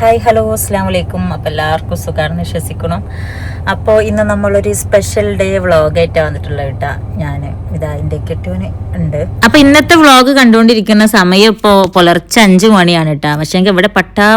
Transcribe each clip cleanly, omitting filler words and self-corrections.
Hi hello അസ്സാം വലൈക്കും. അപ്പോൾ എല്ലാവർക്കും സുഖമാണെന്ന് വിശ്വസിക്കണം. അപ്പോൾ ഇന്ന് നമ്മളൊരു സ്പെഷ്യൽ ഡേ വ്ളോഗായിട്ടാണ് വന്നിട്ടുള്ളത് കേട്ടോ. ഞാൻ ഇതാ എൻ്റെ കെട്ടിയോന് ഉണ്ട്. അപ്പോൾ ഇന്നത്തെ വ്ളോഗ് കണ്ടുകൊണ്ടിരിക്കുന്ന സമയം ഇപ്പോൾ പുലർച്ചെ 5 മണിയാണ് കേട്ടോ. പക്ഷേ എങ്കിൽ ഇവിടെ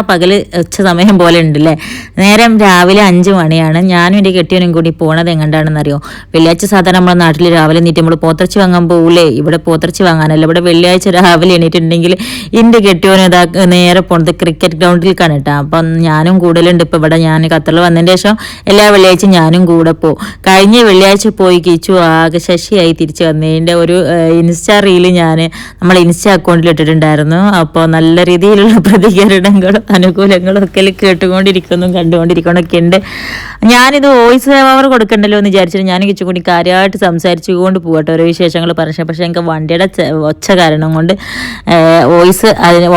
പകല് ഉച്ച സമയം പോലെ ഉണ്ടല്ലേ. നേരം രാവിലെ 5 മണിയാണ്. ഞാനും എൻ്റെ കെട്ടിയോനും കൂടി പോണത് എങ്ങോട്ടാണെന്നറിയോ? വെള്ളിയാഴ്ച സാധാരണ നമ്മുടെ നാട്ടിൽ രാവിലെ എണീറ്റ് നമ്മൾ പോത്തിറച്ചി വാങ്ങാൻ പോകൂലേ. ഇവിടെ പോത്തിറച്ചി വാങ്ങാനല്ല, ഇവിടെ വെള്ളിയാഴ്ച രാവിലെ എണീറ്റുണ്ടെങ്കിൽ എൻ്റെ കെട്ടിയോന് ഇതാ നേരെ പോണത് ക്രിക്കറ്റ് ഗ്രൗണ്ടിലേക്കാണ് കേട്ടോ. അപ്പം ഞാനും കൂടുതലുണ്ട്. ഇപ്പോൾ ഇവിടെ ഞാൻ ഖത്തറിൽ വന്നതിന് ശേഷം എല്ലാ വെള്ളിയാഴ്ചയും ഞാനും കൂടെ പോകും. കഴിഞ്ഞ വെള്ളിയാഴ്ച പോയി കിച്ചു ആകെ ശശിയായി തിരിച്ചു വന്നതിൻ്റെ ഒരു ഇൻസ്റ്റാ റീല് ഞാൻ നമ്മളെ ഇൻസ്റ്റാ അക്കൗണ്ടിൽ ഇട്ടിട്ടുണ്ടായിരുന്നു. അപ്പോൾ നല്ല രീതിയിലുള്ള പ്രതികരണങ്ങളും അനുകൂലങ്ങളും ഒക്കെ കണ്ടുകൊണ്ടിരിക്കുന്നൊക്കെ ഉണ്ട്. ഞാനിത് വോയിസ് ഓവർ കൊടുക്കണ്ടല്ലോ എന്ന് വിചാരിച്ചിട്ട് ഞാൻ കിച്ചു കൂടി കാര്യമായിട്ട് സംസാരിച്ചുകൊണ്ട് പോകട്ടെ ഓരോ വിശേഷങ്ങൾ പറഞ്ഞു. പക്ഷേ എനിക്ക് വണ്ടിയുടെ ഒച്ച കാരണം കൊണ്ട്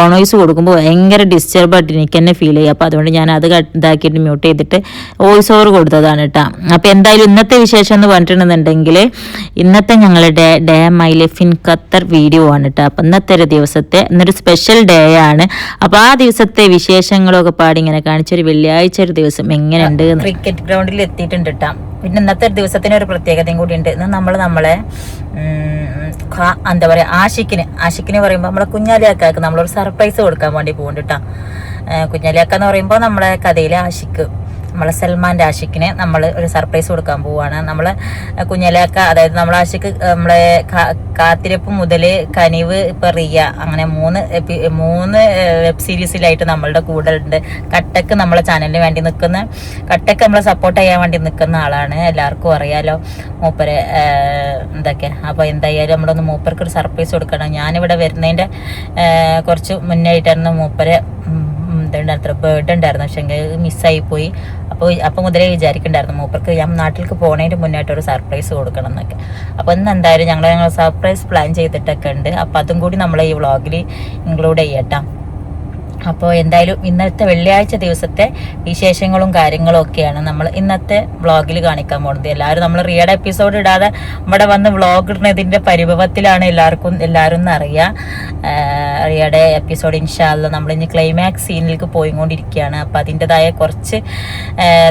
ഓൺ വോയിസ് കൊടുക്കുമ്പോൾ ഭയങ്കര ഡിസ്റ്റർബായിട്ട് എനിക്ക് തന്നെ ഫീൽ ചെയ്യും. അപ്പോൾ അതുകൊണ്ട് ഞാൻ അത് ഇതാക്കിയിട്ട് മ്യൂട്ട് ചെയ്തിട്ട് വോയിസ് ഓവർ കൊടുത്തതാണ് കേട്ടോ. അപ്പോൾ എന്തായാലും ഇന്നത്തെ വിശേഷം എന്ന് പറഞ്ഞിട്ടുണ്ടെന്നുണ്ടെങ്കിൽ ഇന്നത്തെ ഞങ്ങളുടെ day my life in Qatar video ആണ് കേട്ടോ. അപ്പം ഇന്നൊരു സ്പെഷ്യൽ ഡേ ആണ്. അപ്പോൾ ആ ദിവസത്തെ വിശേഷങ്ങളൊക്കെ പാടി ഇങ്ങനെ കാണിച്ചൊരു വെള്ളിയാഴ്ച ഒരു ദിവസം എങ്ങനെയുണ്ട്. ക്രിക്കറ്റ് ഗ്രൗണ്ടിൽ എത്തിയിട്ടുണ്ട് കേട്ടോ. പിന്നെ ഇന്നത്തെ ദിവസത്തിന് ഒരു പ്രത്യേകതയും കൂടി ഉണ്ട്. ഇന്ന് നമ്മളെ എന്താ പറയുക, ആഷിക്കിന് പറയുമ്പോൾ നമ്മളെ കുഞ്ഞാലിയാക്കാക്ക് നമ്മളൊരു സർപ്രൈസ് കൊടുക്കാൻ വേണ്ടി പോകുന്നുണ്ട് കേട്ടോ. കുഞ്ഞാലിയാക്ക എന്ന് പറയുമ്പോൾ നമ്മളെ കഥയിലെ ആഷിക്ക്, നമ്മളെ സൽമാൻ്റെ ആഷിക്കിന് നമ്മൾ ഒരു സർപ്രൈസ് കൊടുക്കാൻ പോവുകയാണ്. നമ്മളെ കുഞ്ഞാലിയാക്ക, അതായത് നമ്മളെ ആഷിക്ക് നമ്മളെ കാത്തിരിപ്പ് മുതൽ കനിവ്, ഇപ്പം റിയ, അങ്ങനെ മൂന്ന് വെബ് സീരീസിലായിട്ട് നമ്മളുടെ കൂടെ ഉണ്ട്. കട്ടക്ക് നമ്മളെ ചാനലിന് വേണ്ടി നിൽക്കുന്ന, കട്ടക്ക് നമ്മളെ സപ്പോർട്ട് ചെയ്യാൻ വേണ്ടി നിൽക്കുന്ന ആളാണ്. എല്ലാവർക്കും അറിയാലോ മൂപ്പരെ എന്തൊക്കെ. അപ്പോൾ എന്തായാലും നമ്മളൊന്ന് മൂപ്പർക്ക് ഒരു സർപ്രൈസ് കൊടുക്കണം. ഞാനിവിടെ വരുന്നതിൻ്റെ കുറച്ച് മുന്നായിട്ടായിരുന്നു മൂപ്പരെ ബേർഡ് ഉണ്ടായിരുന്നു. പക്ഷെ എങ്കിൽ മിസ്സായി പോയി. അപ്പോൾ മുതലേ വിചാരിക്കണ്ടായിരുന്നു മൂപ്പർക്ക് ഞാൻ നാട്ടിലേക്ക് പോകുന്നതിൻ്റെ മുന്നായിട്ട് ഒരു സർപ്രൈസ് കൊടുക്കണം എന്നൊക്കെ. അപ്പോൾ ഇന്ന് എന്തായാലും ഞങ്ങൾ സർപ്രൈസ് പ്ലാൻ ചെയ്തിട്ടൊക്കെ ഉണ്ട്. അപ്പോൾ അതും കൂടി നമ്മൾ ഈ വ്ളോഗിൽ ഇൻക്ലൂഡ് ചെയ്യട്ടാം. അപ്പോൾ എന്തായാലും ഇന്നത്തെ വെള്ളിയാഴ്ച ദിവസത്തെ വിശേഷങ്ങളും കാര്യങ്ങളും ഒക്കെയാണ് നമ്മൾ ഇന്നത്തെ വ്ളോഗിൽ കാണിക്കാൻ പോകുന്നത്. എല്ലാവരും നമ്മൾ റിയയുടെ എപ്പിസോഡ് ഇടാതെ ഇവിടെ വന്ന് വ്ളോഗ് ഇടുന്നതിൻ്റെ പരിഭവത്തിലാണ് എല്ലാവരും എന്നറിയാം. റിയയുടെ എപ്പിസോഡ് ഇൻഷാ അല്ലാഹ് നമ്മൾ ഇനി ക്ലൈമാക്സ് സീനിലേക്ക് പോയിക്കൊണ്ടിരിക്കുകയാണ്. അപ്പോൾ അതിൻ്റെതായ കുറച്ച്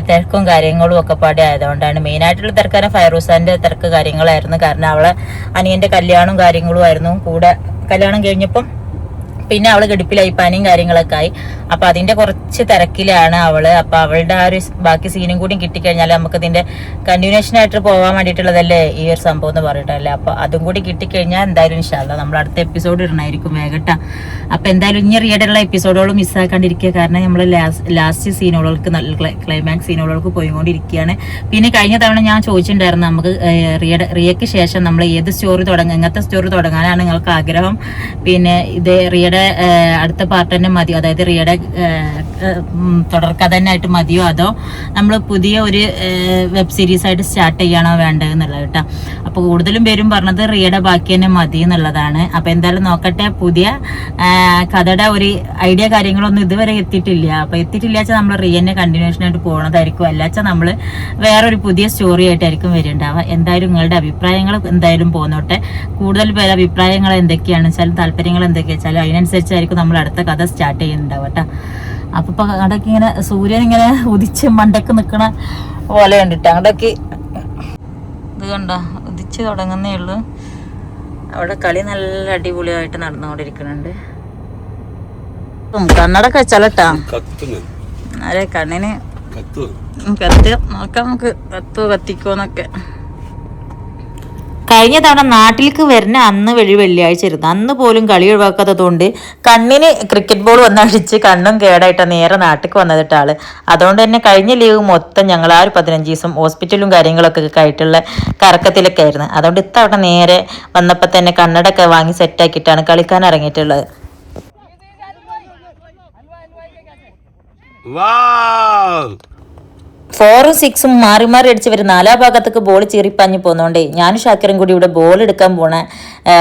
തിരക്കും കാര്യങ്ങളും ഒക്കെ പാടി ആയതുകൊണ്ടാണ്. മെയിനായിട്ടുള്ള തിരക്കാരൻ ഫൈറൂസാൻ്റെ തിരക്ക് കാര്യങ്ങളായിരുന്നു. കാരണം അവളെ അനിയൻ്റെ കല്യാണവും കാര്യങ്ങളും ആയിരുന്നു. കൂടെ കല്യാണം കഴിഞ്ഞപ്പം പിന്നെ അവള് ഗഡിപ്പിലായി, പനിയും കാര്യങ്ങളൊക്കെ ആയി. അപ്പൊ അതിന്റെ കുറച്ച് തിരക്കിലാണ് അവള്. അപ്പൊ അവളുടെ ആ ഒരു ബാക്കി സീനും കൂടി കിട്ടിക്കഴിഞ്ഞാൽ നമുക്ക് ഇതിന്റെ കണ്ടിന്യൂഷൻ ആയിട്ട് പോകാൻ വേണ്ടിയിട്ടുള്ളതല്ലേ ഈ ഒരു സംഭവം എന്ന് പറഞ്ഞിട്ടല്ലേ. അപ്പൊ അതും കൂടി കിട്ടിക്കഴിഞ്ഞാൽ എന്തായാലും ഇൻഷാ അല്ലാഹ് നമ്മൾ അടുത്ത എപ്പിസോഡ് ഇടണമായിരിക്കും വേഗട്ടാ. അപ്പൊ എന്തായാലും ഇനി റിയഡുള്ള എപ്പിസോഡുകളും മിസ്സാക്കാണ്ടിരിക്കുക. കാരണം നമ്മൾ ലാസ്റ്റ് സീനുകൾക്ക്, നല്ല ക്ലൈമാക്സ് സീനുകൾക്ക് പോയിക്കൊണ്ടിരിക്കുകയാണ്. പിന്നെ കഴിഞ്ഞ തവണ ഞാൻ ചോദിച്ചിട്ടുണ്ടായിരുന്നു നമുക്ക് റിയക്ക് ശേഷം നമ്മൾ ഏത് സ്റ്റോറി എങ്ങനത്തെ സ്റ്റോറി തുടങ്ങാനാണ് നിങ്ങൾക്ക് ആഗ്രഹം. പിന്നെ ഇത് റിയയുടെ അടുത്ത പാർട്ട് തന്നെ മതിയോ, അതായത് റിയയുടെ തുടർക്കഥ തന്നെ ആയിട്ട് മതിയോ, അതോ നമ്മൾ പുതിയ ഒരു വെബ് സീരീസ് ആയിട്ട് സ്റ്റാർട്ട് ചെയ്യാണോ വേണ്ടത് എന്നുള്ളത് കേട്ടോ. അപ്പോൾ കൂടുതലും പേരും പറഞ്ഞത് റിയയുടെ ബാക്കി തന്നെ മതി എന്നുള്ളതാണ്. അപ്പോൾ എന്തായാലും നോക്കട്ടെ. പുതിയ കഥയുടെ ഒരു ഐഡിയ കാര്യങ്ങളൊന്നും ഇതുവരെ എത്തിയിട്ടില്ല. അപ്പോൾ എത്തിയിട്ടില്ല വെച്ചാൽ നമ്മൾ റിയനെ കണ്ടിന്യൂഷൻ ആയിട്ട് പോകുന്നതായിരിക്കും. അല്ലാച്ചാൽ നമ്മൾ വേറൊരു പുതിയ സ്റ്റോറി ആയിട്ടായിരിക്കും വരുന്നുണ്ടാവുക. എന്തായാലും നിങ്ങളുടെ അഭിപ്രായങ്ങൾ എന്തായാലും പോന്നോട്ടെ. കൂടുതൽ പേര് അഭിപ്രായങ്ങൾ എന്തൊക്കെയാണെന്ന് വെച്ചാലും താല്പര്യങ്ങൾ എന്തൊക്കെയാ വെച്ചാലും അതിനനുസരിച്ചായിരിക്കും നമ്മൾ അടുത്ത കഥ സ്റ്റാർട്ട് ചെയ്യുന്നുണ്ടാവും കേട്ടോ. അപ്പൊ ഇപ്പൊ അങ്ങോട്ടേക്ക് ഇങ്ങനെ സൂര്യൻ ഇങ്ങനെ ഉദിച്ച് മണ്ടക്ക് നിക്കണ പോലെ കണ്ടിട്ട് അങ്ങോട്ടേക്ക് ഇത് കണ്ടോ, ഉദിച്ച് തുടങ്ങുന്നേ ഉള്ളൂ. അവിടെ കളി നല്ല അടിപൊളിയായിട്ട് നടന്നുകൊണ്ടിരിക്കുന്നുണ്ട്. കണ്ണടൊക്കെ വെച്ചാലട്ടാ ആരെ കണ്ണിന് കത്ത് നോക്കാം നമുക്ക്, കത്തിക്കോന്നൊക്കെ. കഴിഞ്ഞ തവണ നാട്ടിലേക്ക് വരുന്ന അന്ന് വെള്ളിയാഴ്ച ഇരുന്നു. അന്ന് പോലും കളി ഒഴിവാക്കാത്തതുകൊണ്ട് കണ്ണിന് ക്രിക്കറ്റ് ബോൾ വന്നടിച്ച് കണ്ണും കേടായിട്ടാണ് നേരെ നാട്ടിലേക്ക് വന്നതിട്ട് ആള്. അതുകൊണ്ട് തന്നെ കഴിഞ്ഞ ലീവ് മൊത്തം ഞങ്ങൾ ആ ഒരു 15 ദിവസം ഹോസ്പിറ്റലും കാര്യങ്ങളൊക്കെ ആയിട്ടുള്ള കറക്കത്തിലൊക്കെ ആയിരുന്നു. അതുകൊണ്ട് ഇത്തവണ നേരെ വന്നപ്പോൾ തന്നെ കണ്ണടൊക്കെ വാങ്ങി സെറ്റാക്കിയിട്ടാണ് കളിക്കാൻ ഇറങ്ങിയിട്ടുള്ളത്. ഫോറും സിക്സും മാറി മാറി അടിച്ച് വരും. 4 ഭാഗത്തേക്ക് ബോൾ ചീറിപ്പാഞ്ഞ് പോകുന്നോണ്ടേ ഞാനും ഷാക്കിറും കൂടി ഇവിടെ ബോൾ എടുക്കാൻ പോണ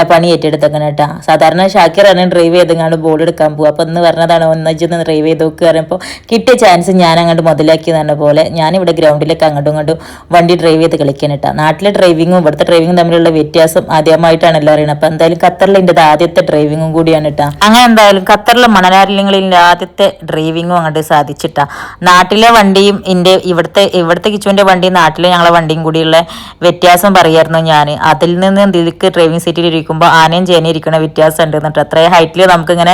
പണി ഏറ്റെടുത്തേക്കണം കേട്ടോ. സാധാരണ ഷാക്കിറാണ് ഡ്രൈവ് ചെയ്തെങ്ങാണ്ട് ബോൾ എടുക്കാൻ പോകുക. അപ്പോൾ ഇന്ന് പറഞ്ഞതാണ് ഒന്നിച്ചൊന്ന് ഡ്രൈവ് ചെയ്ത് നോക്കുക പറയുമ്പോൾ കിട്ടിയ ചാൻസ് ഞാൻ അങ്ങോട്ട് മുതലാക്കി എന്ന് പറഞ്ഞ പോലെ ഞാനിവിടെ ഗ്രൗണ്ടിലേക്ക് അങ്ങോട്ടും ഇങ്ങോട്ടും വണ്ടി ഡ്രൈവ് ചെയ്ത് കളിക്കാൻ കേട്ടോ. നാട്ടിലെ ഡ്രൈവിങ്ങും ഇവിടുത്തെ ഡ്രൈവിങ്ങും തമ്മിലുള്ള വ്യത്യാസം ആദ്യമായിട്ടാണല്ലോ അറിയണം. അപ്പോൾ എന്തായാലും ഖത്തറിൽ എൻ്റെ ആദ്യത്തെ ഡ്രൈവിങ്ങും കൂടിയാണ് കേട്ടോ. അങ്ങനെ എന്തായാലും ഖത്തറിലെ മണലാരിലിങ്ങളിൽ ആദ്യത്തെ ഡ്രൈവിങ്ങും അങ്ങോട്ട് സാധിച്ചിട്ടാ. നാട്ടിലെ വണ്ടിയും ഇവിടുത്തെ കിച്ചുവിൻ്റെ വണ്ടിയും നാട്ടിലെ ഞങ്ങളെ വണ്ടിയും കൂടിയുള്ള വ്യത്യാസം പറയായിരുന്നു ഞാൻ. അതിൽ നിന്ന് ഇതിലേക്ക് ഡ്രൈവിംഗ് സീറ്റിൽ ഇരിക്കുമ്പോൾ ആനയും ചേനയും ഇരിക്കുന്ന വ്യത്യാസം ഉണ്ട് എന്നിട്ട് അത്രയും ഹൈറ്റിൽ നമുക്കിങ്ങനെ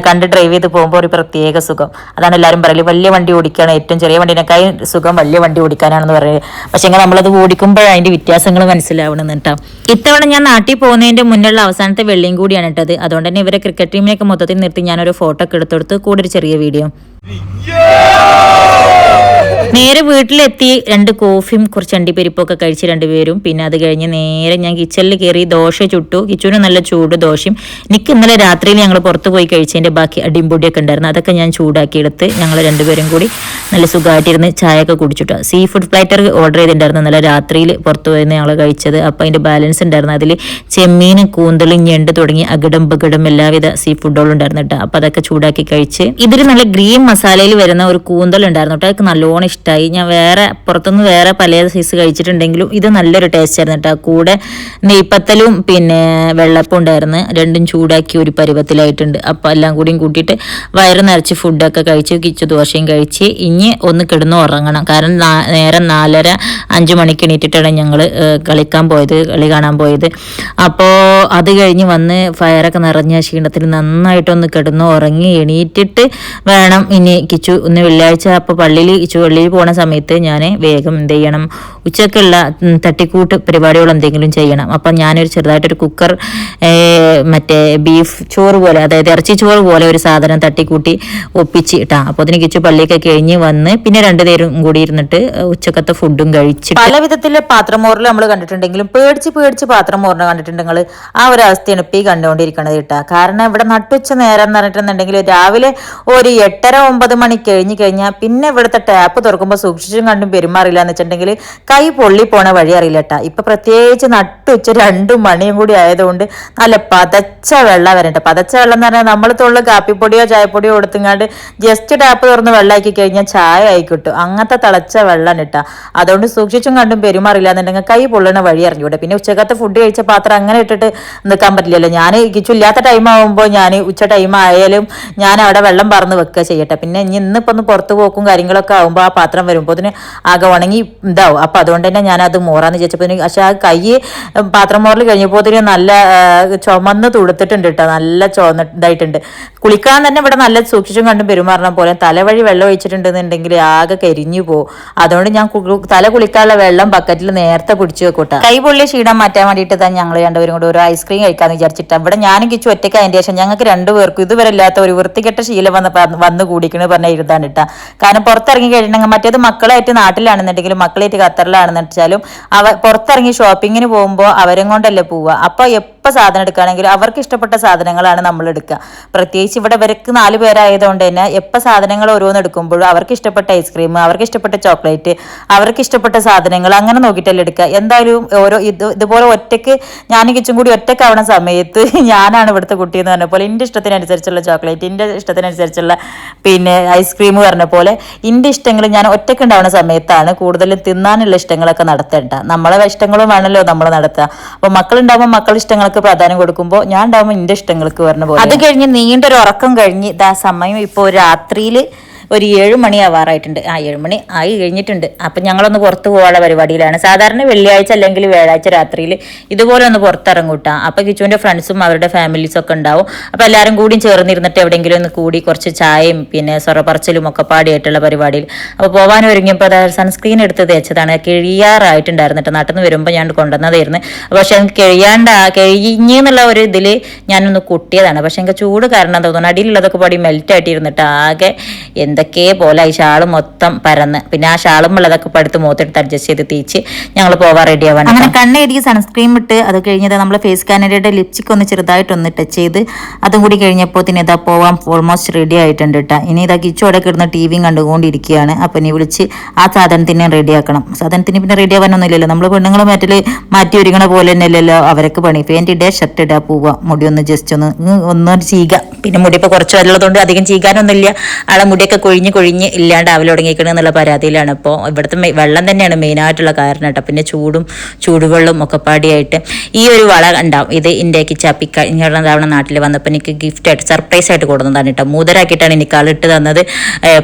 കണ്ട് ഡ്രൈവ് ചെയ്ത് പോകുമ്പോൾ ഒരു പ്രത്യേക സുഖം. അതാണ് എല്ലാവരും പറയല്, വലിയ വണ്ടി ഓടിക്കുകയാണ് ഏറ്റവും ചെറിയ വണ്ടിനേക്കായി സുഖം വലിയ വണ്ടി ഓടിക്കാനാണെന്ന് പറയുന്നത്. പക്ഷേ നമ്മളത് ഓടിക്കുമ്പോൾ അതിൻ്റെ വ്യത്യാസങ്ങൾ മനസ്സിലാവണം കേട്ടോ. ഇത്തവണ ഞാൻ നാട്ടിൽ പോകുന്നതിൻ്റെ മുന്നുള്ള അവസാനത്തെ വെള്ളിയും കൂടിയാണ് ഇട്ടത്. അതുകൊണ്ട് തന്നെ ഇവരെ ക്രിക്കറ്റ് ടീമിനെയൊക്കെ മൊത്തത്തിൽ നിർത്തി ഞാനൊരു ഫോട്ടോ ഒക്കെ എടുത്തെടുത്ത് കൂടെ ഒരു ചെറിയ വീഡിയോ. നേരെ വീട്ടിലെത്തി 2 കോഫിയും കുറച്ച് അണ്ടിപ്പരിപ്പൊക്കെ കഴിച്ച് രണ്ടുപേരും. പിന്നെ അത് കഴിഞ്ഞ് നേരെ ഞാൻ കിച്ചണിൽ കയറി ദോശ ചുട്ടു. കിച്ചൂന് നല്ല ചൂട് ദോശയും. എനിക്ക് ഇന്നലെ രാത്രിയിൽ ഞങ്ങൾ പുറത്ത് പോയി കഴിച്ചതിൻ്റെ ബാക്കി അടിമ്പൊടിയൊക്കെ ഉണ്ടായിരുന്നു. അതൊക്കെ ഞാൻ ചൂടാക്കിയെടുത്ത് ഞങ്ങൾ രണ്ടുപേരും കൂടി നല്ല സുഖമായിട്ടിരുന്ന് ചായയൊക്കെ കുടിച്ചിട്ടു. സീ ഫുഡ് പ്ലേറ്റർ ഓർഡർ ചെയ്തിട്ടുണ്ടായിരുന്നു ഇന്നലെ രാത്രിയിൽ പുറത്ത് പോയി ഞങ്ങൾ കഴിച്ചത്. അപ്പോൾ അതിൻ്റെ ബാലൻസ് ഉണ്ടായിരുന്നു. അതിൽ ചെമ്മീൻ, കൂന്തൽ, ഞണ്ട് തുടങ്ങി അകിടം ബകിടം എല്ലാവിധ സീ ഫുഡുകളും ഉണ്ടായിരുന്നു കേട്ടോ. അപ്പോൾ അതൊക്കെ ചൂടാക്കി കഴിച്ച് ഇതിൽ നല്ല ഗ്രീൻ മസാലയിൽ വരുന്ന ഒരു കൂന്തൽ ഉണ്ടായിരുന്നു കേട്ടോ. അതൊക്കെ നല്ലോണം ഇഷ്ടമായി. ഞാൻ പുറത്തുനിന്ന് വേറെ പല സൈസ് കഴിച്ചിട്ടുണ്ടെങ്കിലും ഇത് നല്ലൊരു ടേസ്റ്റ് ആയിരുന്നു കേട്ടോ. കൂടെ നെയ്പ്പത്തലും പിന്നെ വെള്ളപ്പം ഉണ്ടായിരുന്നു. രണ്ടും ചൂടാക്കി ഒരു പരുവത്തിലായിട്ടുണ്ട്. അപ്പോൾ എല്ലാം കൂടിയും കൂട്ടിയിട്ട് വയറ് നിറച്ച് ഫുഡൊക്കെ കഴിച്ച് കിച്ചു ദോശയും കഴിച്ച് ഇനി ഒന്ന് കിടന്ന് ഉറങ്ങണം. കാരണം നേരം 4:30-5 മണിക്ക് എണീറ്റിട്ടാണ് ഞങ്ങൾ കളി കാണാൻ പോയത്. അപ്പോൾ അത് കഴിഞ്ഞ് വന്ന് ഫയറൊക്കെ നിറഞ്ഞ ക്ഷീണത്തിൽ നന്നായിട്ടൊന്ന് കിടന്ന് ഉറങ്ങി എണീറ്റിട്ട് വേണം ഇനി കിച്ചു ഇന്ന് വെള്ളിയാഴ്ച. അപ്പോൾ പള്ളിയിൽ പോണ സമയത്ത് ഞാൻ വേഗം എന്ത് ചെയ്യണം, ഉച്ചക്കുള്ള തട്ടിക്കൂട്ട് പരിപാടികൾ എന്തെങ്കിലും ചെയ്യണം. അപ്പം ഞാനൊരു ചെറുതായിട്ടൊരു കുക്കർ മറ്റേ ബീഫ് ചോറ് പോലെ, അതായത് ഇറച്ചി ചോറ് പോലെ ഒരു സാധനം തട്ടിക്കൂട്ടി ഒപ്പിച്ച് ഇട്ടാ. അപ്പോൾ അതിന് കിച്ചു പള്ളിയൊക്കെ കഴിഞ്ഞ് വന്ന് പിന്നെ 2 പേരും കൂടി ഇരുന്നിട്ട് ഉച്ചക്കത്തെ ഫുഡും കഴിച്ച് പല വിധത്തിലെ പാത്രം മോറിൽ നമ്മൾ കണ്ടിട്ടുണ്ടെങ്കിലും പേടിച്ച് പാത്രം മോറിനെ കണ്ടിട്ടുണ്ടെങ്കിൽ ആ ഒരു അവസ്ഥയാണ് ഇപ്പം ഈ കണ്ടുകൊണ്ടിരിക്കണത് കേട്ടാ. കാരണം ഇവിടെ നട്ടുച്ച നേരം എന്ന് പറഞ്ഞിട്ടുണ്ടെങ്കിൽ രാവിലെ ഒരു 8:30-9 മണി കഴിഞ്ഞാൽ പിന്നെ ഇവിടുത്തെ ടാപ്പ് തുറക്കുമ്പോൾ സൂക്ഷിച്ചും കണ്ടും പെരുമാറില്ല എന്ന് വെച്ചിട്ടുണ്ടെങ്കിൽ കൈ പൊള്ളി പോണ വഴി അറിയില്ല കേട്ടാ. ഇപ്പൊ പ്രത്യേകിച്ച് നട്ടുച്ച 2 മണിയും കൂടി ആയതുകൊണ്ട് നല്ല പതച്ച വെള്ളം വരട്ടെ. പതച്ച വെള്ളം എന്ന് പറഞ്ഞാൽ നമ്മൾ തൊള്ളു കാപ്പിപ്പൊടിയോ ചായപ്പൊടിയോ കൊടുത്തുങ്ങാണ്ട് ജസ്റ്റ് ടാപ്പ് തുറന്ന് വെള്ളമാക്കി കഴിഞ്ഞാൽ ചായ ആയി കിട്ടും. അങ്ങനത്തെ തിളച്ച വെള്ളം ഇട്ടാ. അതുകൊണ്ട് സൂക്ഷിച്ചും കണ്ടും പെരുമാറില്ല എന്നുണ്ടെങ്കിൽ കൈ പൊള്ളണ വഴി അറിഞ്ഞൂടെ. പിന്നെ ഉച്ചക്കത്തെ ഫുഡ് കഴിച്ച പാത്രം അങ്ങനെ ഇട്ടിട്ട് നിൽക്കാൻ പറ്റില്ലല്ലോ. ഞാൻ കിച്ചില്ലാത്ത ടൈം ആകുമ്പോൾ ഞാൻ ഉച്ച ടൈം ആയാലും ഞാൻ അവിടെ വെള്ളം പറന്ന് വെക്കുക ചെയ്യട്ടെ. പിന്നെ ഇന്നിപ്പോൾ ഒന്ന് പുറത്ത് പോക്കും കാര്യങ്ങളൊക്കെ ആകുമ്പോൾ ആ പാത്രം വരുമ്പോൾ അതിന് ആകെ ഉണങ്ങി ഇതാവും. അപ്പം അതുകൊണ്ട് തന്നെ ഞാനത് മോറാന്ന് വിചാരിച്ചപ്പോൾ പക്ഷെ ആ കൈ പാത്രം മോറിൽ കഴിഞ്ഞപ്പോൾ അതിന് നല്ല ചുമന്ന് തുടുത്തിട്ടുണ്ട് കേട്ടോ. നല്ല ഇതായിട്ടുണ്ട്. കുളിക്കാൻ തന്നെ ഇവിടെ നല്ല സൂക്ഷിച്ചും കണ്ടും പെരുമാറണം പോലെ തലവഴി വെള്ളം ഒഴിച്ചിട്ടുണ്ടെന്നുണ്ടെങ്കിൽ ആകെ കരിഞ്ഞു പോകും. അതുകൊണ്ട് ഞാൻ തല കുളിക്കാനുള്ള വെള്ളം ബക്കറ്റിൽ നേരത്തെ പിടിച്ചു വെക്കൂട്ടാ. കൈ പൊള്ളിയ ക്ഷീണം മാറ്റാൻ വേണ്ടിയിട്ട് തന്നെ ഞങ്ങൾ രണ്ടുപേരും കൂടി ഒരു ഐസ്ക്രീം കഴിക്കാന്ന് വിചാരിച്ചിട്ട് ഇവിടെ ഞാനും കിച്ചു ഒറ്റയ്ക്ക് അതിൻ്റെ ശേഷം ഞങ്ങൾക്ക് 2 പേർക്കും ഇതുവരെ ഇല്ലാത്ത ഒരു വൃത്തികെട്ട ശീലം വന്ന് കൂടിക്കണ് പറഞ്ഞ ഇരുതാണ് കേട്ടാ. കാരണം പുറത്തിറങ്ങി കഴിഞ്ഞിട്ടുണ്ടെങ്കിൽ മറ്റേത് മക്കളായിട്ട് നാട്ടിലാണെന്നുണ്ടെങ്കിലും മക്കളായിട്ട് ഖത്തറിലാണെന്ന് വെച്ചാലും പുറത്തിറങ്ങി ഷോപ്പിങ്ങിന് പോകുമ്പോൾ അവരും കൊണ്ടല്ലേ പോവുക. അപ്പോൾ എപ്പോൾ സാധനം എടുക്കുകയാണെങ്കിലും അവർക്ക് ഇഷ്ടപ്പെട്ട സാധനങ്ങളാണ് നമ്മൾ എടുക്കുക. പ്രത്യേകിച്ച് ഇവിടെ ഇവർക്ക് 4 പേരായതുകൊണ്ട് തന്നെ എപ്പോൾ സാധനങ്ങൾ ഓരോന്ന് എടുക്കുമ്പോഴും അവർക്ക് ഇഷ്ടപ്പെട്ട ഐസ്ക്രീം, അവർക്ക് ഇഷ്ടപ്പെട്ട ചോക്ലേറ്റ്, അവർക്ക് ഇഷ്ടപ്പെട്ട സാധനങ്ങൾ അങ്ങനെ നോക്കിയിട്ടല്ലേ എടുക്കുക. എന്തായാലും ഇതുപോലെ ഒറ്റയ്ക്ക് ഞാനും കിച്ചും കൂടി ഒറ്റയ്ക്കാവുന്ന സമയത്ത് ഞാനാണ് ഇവിടുത്തെ കുട്ടി എന്ന് പറഞ്ഞ പോലെ എൻ്റെ ഇഷ്ടത്തിനനുസരിച്ചുള്ള ചോക്ലേറ്റ്, എൻ്റെ ഇഷ്ടത്തിനനുസരിച്ചുള്ള പിന്നെ ഐസ്ക്രീം പറഞ്ഞ പോലെ എൻ്റെ ഇഷ്ടങ്ങൾ ഞാൻ ഒറ്റയ്ക്ക് ഉണ്ടാവുന്ന സമയത്താണ് കൂടുതലും തിന്നാനുള്ള ഇഷ്ടങ്ങളൊക്കെ നടത്തേണ്ട. നമ്മളെ ഇഷ്ടങ്ങളും വേണമല്ലോ നമ്മൾ നടത്തുക. അപ്പോൾ മക്കളുണ്ടാകുമ്പോൾ മക്കളുടെ ഇഷ്ടങ്ങൾക്ക് പ്രാധാന്യം കൊടുക്കുമ്പോൾ ഞാൻ ഉണ്ടാകുമ്പോൾ എൻ്റെ ഇഷ്ടങ്ങൾക്ക് പറഞ്ഞ പോലെ. അത് കഴിഞ്ഞ് നീണ്ടൊരു ഉറക്കം കഴിഞ്ഞ് ഇതാ സമയം ഇപ്പോൾ രാത്രിയിൽ ഒരു 7 മണി ആവാറായിട്ടുണ്ട്. 7 മണി ആയി കഴിഞ്ഞിട്ടുണ്ട്. അപ്പം ഞങ്ങളൊന്ന് പുറത്ത് പോകാനുള്ള പരിപാടിയിലാണ്. സാധാരണ വെള്ളിയാഴ്ച അല്ലെങ്കിൽ വ്യാഴാഴ്ച രാത്രിയിൽ ഇതുപോലെ ഒന്ന് പുറത്തിറങ്ങൂട്ടാ. അപ്പം കിച്ചുവിൻ്റെ ഫ്രണ്ട്സും അവരുടെ ഫാമിലീസും ഒക്കെ ഉണ്ടാവും. അപ്പം എല്ലാവരും കൂടി ചേർന്നിരുന്നിട്ട് എവിടെയെങ്കിലും ഒന്ന് കൂടി കുറച്ച് ചായയും പിന്നെ സൊറപ്പറച്ചിലും ഒക്കെ പാടിയായിട്ടുള്ള പരിപാടിയിൽ. അപ്പോൾ പോകാൻ ഒരുങ്ങിയപ്പോൾ സൺസ്ക്രീൻ എടുത്ത് തേച്ചതാണ്. കഴിയാറായിട്ടുണ്ടായിരുന്നിട്ട് നാട്ടിൽ നിന്ന് വരുമ്പോൾ ഞാൻ കൊണ്ടുവന്നതായിരുന്നു. പക്ഷെ എനിക്ക് കഴിഞ്ഞെന്നുള്ള ഒരു ഇതിൽ ഞാനൊന്ന് കുട്ടിയതാണ്. പക്ഷെ എനിക്ക് ചൂട് കാരണം തോന്നുന്നു അടിയിലുള്ളതൊക്കെ പാടി മെൽറ്റായിട്ടിരുന്നിട്ട് ആകെ എന്താ എന്തൊക്കെ പോലെ ഈ ഷാള് മൊത്തം പരന്ന് പിന്നെ ആ ഷാളും ഉള്ളതൊക്കെ പടുത്ത് മുഖത്തെടുത്ത് അഡ്ജസ്റ്റ് ചെയ്ത് തേച്ച് ഞങ്ങൾ പോവാൻ റെഡി ആവാൻ. അങ്ങനെ കണ്ണെഴുതി സൺസ്ക്രീം ഇട്ട് അത് കഴിഞ്ഞത് നമ്മൾ ഫേസ് കാനഡയുടെ ലിപ്സ്റ്റിക് ഒന്ന് ചെറുതായിട്ടൊന്ന് ടച്ച് ചെയ്ത് അതും കൂടി കഴിഞ്ഞപ്പോൾ തന്നെ ഇതാ പോവാൻ ഓൾമോസ്റ്റ് റെഡി ആയിട്ടുണ്ട് കേട്ടോ. ഇനി ഇതാ കിച്ചോടെ കിടന്ന് ടിവിയും കണ്ടുകൊണ്ടിരിക്കുകയാണ്. അപ്പം ഇനി വിളിച്ച് ആ സാധനത്തിനെ റെഡിയാക്കണം. സാധനത്തിന് പിന്നെ റെഡി ആവാനൊന്നുമില്ലല്ലോ, നമ്മൾ പെണ്ണുങ്ങൾ മാറ്റി ഒരുങ്ങണ പോലെ തന്നെ അല്ലല്ലോ അവരൊക്കെ പണി. പാൻറ് ഇടുക, ഷർട്ട് ഇടുക, പോവുക, മുടി ഒന്ന് ജസ്റ്റ് ഒന്ന് ചീക. പിന്നെ മുടി ഇപ്പോൾ കുറച്ച് വല്ലതുകൊണ്ട് അധികം ചീകാനൊന്നുമില്ല. ആളെ മുടിയൊക്കെ കൊഴിഞ്ഞ് ഇല്ലാണ്ട് ആവൽ തുടങ്ങിയിരിക്കണം എന്നുള്ള പരാതിയിലാണ്. ഇപ്പോൾ ഇവിടുത്തെ വെള്ളം തന്നെയാണ് മെയിനായിട്ടുള്ള കാരണം കേട്ടോ. പിന്നെ ചൂടുവെള്ളം ഒക്കെ പാടിയായിട്ട് ഈ ഒരു വള ഉണ്ടാവും. ഇത് ഇന്ത്യക്ക് ചപ്പിക്ക ഇങ്ങനെ തവണ നാട്ടിൽ വന്നപ്പോൾ എനിക്ക് ഗിഫ്റ്റായിട്ട് സർപ്രൈസായിട്ട് കൊടുക്കുന്നതാണ് കേട്ടോ. മൂതരാക്കിയിട്ടാണ് എനിക്ക് ആളിട്ട് തന്നത്.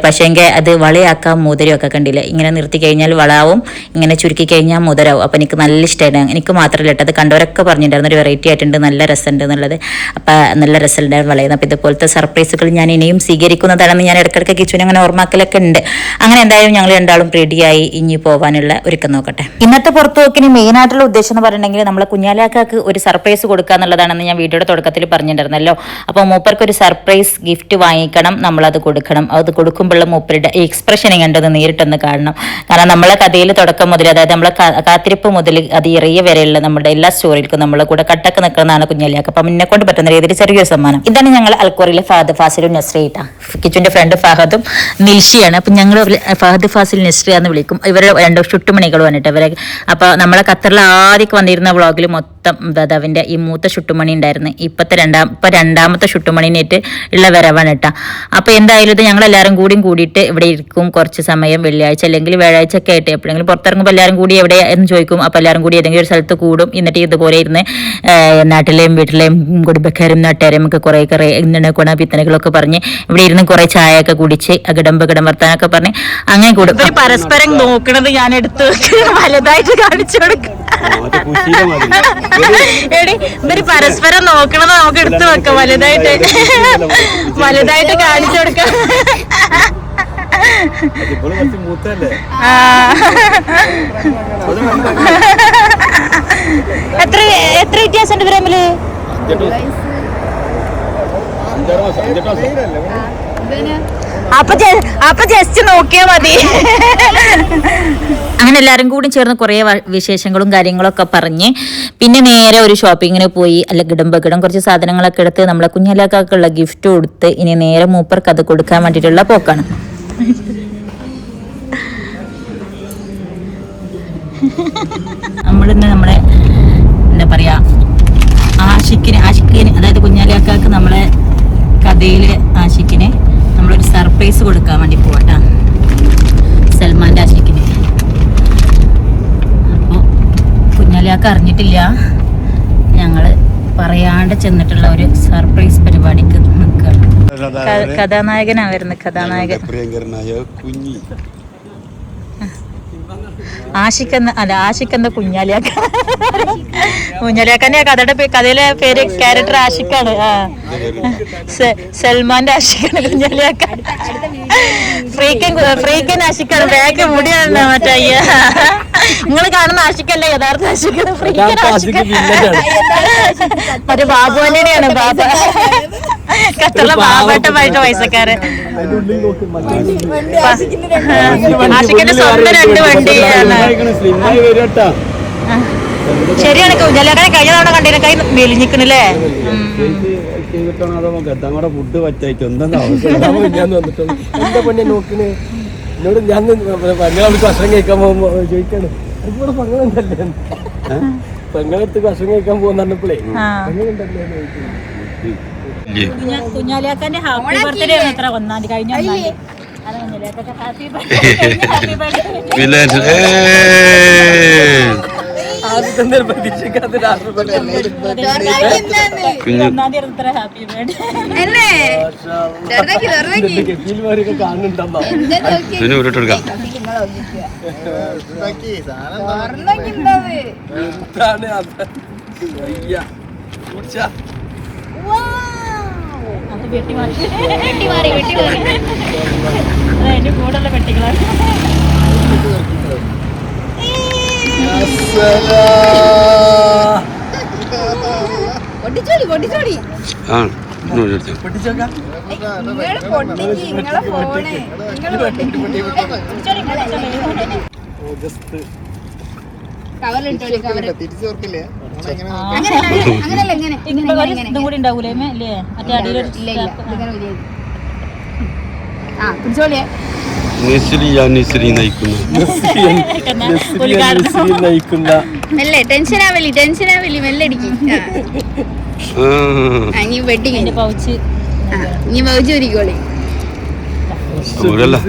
പക്ഷേങ്കിൽ അത് വളയാക്കാം മൂതരയൊക്കെ കണ്ടില്ല. ഇങ്ങനെ നിർത്തി കഴിഞ്ഞാൽ വളാവും, ഇങ്ങനെ ചുരുക്കി കഴിഞ്ഞാൽ മുതരാവും. അപ്പോൾ എനിക്ക് നല്ല ഇഷ്ടമായിരുന്നു. എനിക്ക് മാത്രമല്ല കേട്ടോ, അത് കണ്ടവരൊക്കെ പറഞ്ഞിട്ടുണ്ടായിരുന്നു ഒരു വെറൈറ്റി ആയിട്ടുണ്ട്, നല്ല രസമുണ്ട് എന്നുള്ളത്. അപ്പോൾ നല്ല രസമുണ്ടായിരുന്നു വളയുന്നത്. അപ്പോൾ ഇതുപോലത്തെ സർപ്രൈസുകൾ ഞാൻ ഇനിയും സ്വീകരിക്കുന്നതാണെന്ന് ഞാൻ ഇടയ്ക്കിടയ്ക്ക് കിച്ചുവിനെ അങ്ങനെ ഓർമ്മാക്കലൊക്കെ ഉണ്ട്. അങ്ങനെ എന്തായാലും ഞങ്ങൾ രണ്ടാളും റെഡിയായി ഇനി പോകാനുള്ള ഒരുക്കം നോക്കട്ടെ. ഇന്നത്തെ പുറത്തു പോക്കിന് മെയിൻ ആയിട്ടുള്ള ഉദ്ദേശം എന്ന് പറഞ്ഞിട്ടുണ്ടെങ്കിൽ നമ്മളെ കുഞ്ഞാലാക്കാക്ക് ഒരു സർപ്രൈസ് കൊടുക്കുക എന്നുള്ളതാണെന്ന് ഞാൻ വീഡിയോയുടെ തുടക്കത്തിൽ പറഞ്ഞിട്ടുണ്ടായിരുന്നല്ലോ. അപ്പോൾ മൂപ്പർക്ക് ഒരു സർപ്രൈസ് ഗിഫ്റ്റ് വാങ്ങിക്കണം, നമ്മളത് കൊടുക്കണം. അത് കൊടുക്കുമ്പോഴുള്ള മൂപ്പരുടെ എക്സ്പ്രഷൻ കണ്ടത് നേരിട്ടൊന്ന് കാണണം. കാരണം നമ്മളെ കഥയിൽ തുടക്കം മുതൽ, അതായത് നമ്മളെ കാത്തിരിപ്പ് മുതൽ അത് ഇറയ വരെയുള്ള നമ്മുടെ എല്ലാ സ്റ്റോറികൾക്കും നമ്മളെ കൂടെ കട്ടക്ക് നിൽക്കുന്നതാണ് കുഞ്ഞാലിയാക്ക. അപ്പം എന്നെ കൊണ്ട് പറ്റുന്ന രീതിയിൽ ചെറിയൊരു സമ്മാനം. ഇതാണ് ഞങ്ങൾ അൽക്കോറിലെ ഫഹദ് ഫാസിലും നസ്രിയിട്ട. കിച്ചുവിന്റെ ഫ്രണ്ട് ഫഹദും നിൽഷിയാണ്. അപ്പം ഞങ്ങൾ ഫഹദ് ഫാസിൽ നസ്രി എന്ന് വിളിക്കും. ഇവരെ രണ്ട് ചുട്ടുമണികൾ വന്നിട്ട് ഇവരെ. അപ്പോൾ നമ്മളെ ഖത്തറിൽ ആദ്യം വന്നിരുന്ന വ്ളോഗിൽ മൊത്തം അവൻ്റെ ഈ മൂത്ത ചുട്ടുമണി ഉണ്ടായിരുന്നു. ഇപ്പം രണ്ടാമത്തെ ചുട്ടുമണിനായിട്ട് ഉള്ള വരവാണ് കേട്ടോ. അപ്പോൾ എന്തായാലും ഇത് ഞങ്ങളെല്ലാവരും കൂടിയിട്ട് ഇവിടെ ഇരിക്കും കുറച്ച് സമയം. വെള്ളിയാഴ്ച അല്ലെങ്കിൽ വ്യാഴാഴ്ച ഒക്കെ ആയിട്ട് എപ്പോഴെങ്കിലും പുറത്തിറങ്ങുമ്പോൾ എല്ലാവരും കൂടി എവിടെ എന്ന് ചോദിക്കും. അപ്പോൾ എല്ലാവരും കൂടി ഏതെങ്കിലും ഒരു സ്ഥലത്ത് കൂടും. എന്നിട്ട് ഇതുപോലെ ഇരുന്ന് നാട്ടിലെയും വീട്ടിലെയും കുടുംബക്കാരും നാട്ടുകാരും ഒക്കെ കുറേ എന്താണ് ഗുണപിത്തനകളൊക്കെ പറഞ്ഞ് ഇവിടെ ഇരുന്ന് കുറേ ചായയൊക്കെ കുടിച്ച് അകിടം വർത്താനൊക്കെ പറഞ്ഞ് അങ്ങനെ കൂടും. പരസ്പരം നോക്കണത് ഞാൻ എടുത്ത് വലുതായിട്ട് കാണിച്ചു കൊടുക്കും. ഇവര് പരസ്പരം നോക്കണത് നമുക്ക് എടുത്തു വെക്കാം, വലുതായിട്ട് കാണിച്ചു കൊടുക്കാം. എത്ര വ്യത്യാസമുണ്ട് ഇവര് തമ്മില്? അപ്പൊ ജസ്റ്റ് നോക്കിയാ മതി. അങ്ങനെ എല്ലാവരും കൂടി ചേർന്ന് കുറേ വിശേഷങ്ങളും കാര്യങ്ങളൊക്കെ പറഞ്ഞ് പിന്നെ നേരെ ഒരു ഷോപ്പിങ്ങിന് പോയി. അല്ല ഗിടം കുറച്ച് സാധനങ്ങളൊക്കെ എടുത്ത് നമ്മളെ കുഞ്ഞാലാക്കാക്കുള്ള ഗിഫ്റ്റ് കൊടുത്ത് ഇനി നേരെ മൂപ്പർക്ക് അത് കൊടുക്കാൻ വേണ്ടിയിട്ടുള്ള പോക്കാണ്. നമ്മളിന്ന് നമ്മളെ എന്താ പറയാ ആഷിക്കിന് അതായത് കുഞ്ഞാലാക്കാക്ക് നമ്മളെ കഥയിലെ ആഷിക്കിനെ നമ്മളൊരു സർപ്രൈസ് കൊടുക്കാൻ വേണ്ടി പോകട്ടാ, സൽമാൻ്റെ ആഷിക്കിന്. അപ്പോൾ കുഞ്ഞാലിയാക്ക അറിഞ്ഞിട്ടില്ല ഞങ്ങൾ പറയാണ്ട് ചെന്നിട്ടുള്ള ഒരു സർപ്രൈസ് പരിപാടിക്ക് നിൽക്കുകയാണ്. കഥാനായകനാ വരുന്നത്, കഥാനായകൻ ആഷിക്കെന്ന കുഞ്ഞാലിയാക്കന്റെ കഥയിലെ പേര് ക്യാരക്ടർ ആഷിക്കാണ്. സൽമാന്റെ ആഷിക്കാണ് കുഞ്ഞാലിയാക്ക. ഫ്രീക്കൻ ആഷിക്കാണ്. ബാക്ക് മുടിയാണ് മറ്റേ. നിങ്ങൾ കാണുന്ന ആഷിക്കല്ല യഥാർത്ഥ ആഷിക്കാണ്. ഫ്രീക്കൻ ആഷിക്ക മറ്റേ ബാബുവിന്റെയാണ്. ഖത്തറിലെ പാവപ്പെട്ടമായിട്ട് പൈസക്കാരൻ. ആഷിക്കിന്റെ സ്വന്തം 2 വണ്ടിയാണ്. ശരിയാണ്. കുഞ്ഞാലിയാക്കനെ കഴിഞ്ഞ തവണ കണ്ടതിനെ കൈ മെലിഞ്ഞിക്കണല്ലേ. ഫുഡ് പറ്റായിട്ട് എന്താ പൊന്നെ നോക്കണേ എന്നോട്. ഞാൻ ഭക്ഷണം കഴിക്കാൻ പോകുമ്പോ ചോദിക്കാണ് ഇവിടെ പങ്ങളുണ്ടല്ലേ, പെങ്ങളെടുത്ത് ഭക്ഷണം കഴിക്കാൻ പോകുന്നപ്പോഴേ പങ്ങളുണ്ടല്ലേ. കുഞ്ഞാലിയാക്കന്റെ ഹാപ്പി ബർത്ത്ഡേ ആണ് എത്ര 1-ാം തീയതി കഴിഞ്ഞ 1-ാം തീയതി. അതിന്റെ കൂടെയുള്ള പെട്ടികളാണ്. പൊട്ടിച്ചോക്കാം ഓഗസ്റ്റ് ഇതും കൂടി ഉണ്ടാവൂലേ അല്ലേ മറ്റേ അടിയിലൊരു നയിക്കുന്ന പൗച്ച്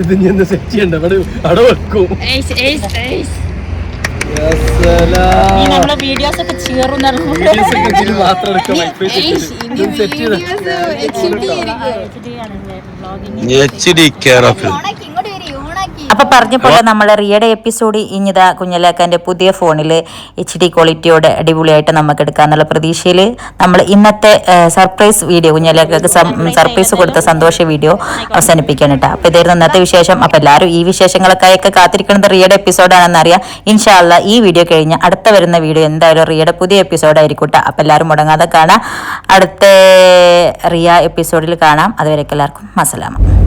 ഇത് ഇനി എന്താ സെറ്റ് ചെയ്യണ്ട അവിടെ വെക്കും നമ്മളെ വീഡിയോസ് ഒക്കെ ചേർന്ന് മാത്രം അപ്പൊ പറഞ്ഞപ്പോൾ നമ്മളെ റിയയുടെ എപ്പിസോഡ് ഇനിതാ കുഞ്ഞലാക്കാന്റെ പുതിയ ഫോണിൽ HD ക്വാളിറ്റിയോടെ അടിപൊളിയായിട്ട് നമുക്ക് എടുക്കാന്നുള്ള പ്രതീക്ഷയിൽ നമ്മൾ ഇന്നത്തെ സർപ്രൈസ് വീഡിയോ കുഞ്ഞലാക്കൊക്കെ സർപ്രൈസ് കൊടുത്ത സന്തോഷ വീഡിയോ അവസാനിപ്പിക്കാൻ കേട്ടോ. അപ്പൊ ഇതായിരുന്നു ഇന്നത്തെ വിശേഷം. അപ്പൊ എല്ലാവരും ഈ വിശേഷങ്ങൾക്കായൊക്കെ കാത്തിരിക്കുന്നത് റിയയുടെ എപ്പിസോഡാണെന്ന് അറിയാം. ഇൻഷാ അല്ലാ ഈ വീഡിയോ കഴിഞ്ഞ് അടുത്ത വരുന്ന വീഡിയോ എന്തായാലും റിയയുടെ പുതിയ എപ്പിസോഡായിരിക്കും കേട്ടോ. അപ്പൊ എല്ലാവരും മുടങ്ങാതെ കാണാം. അടുത്ത റിയ എപ്പിസോഡിൽ കാണാം. അതുവരെയൊക്കെ എല്ലാവർക്കും അസ്സലാമു.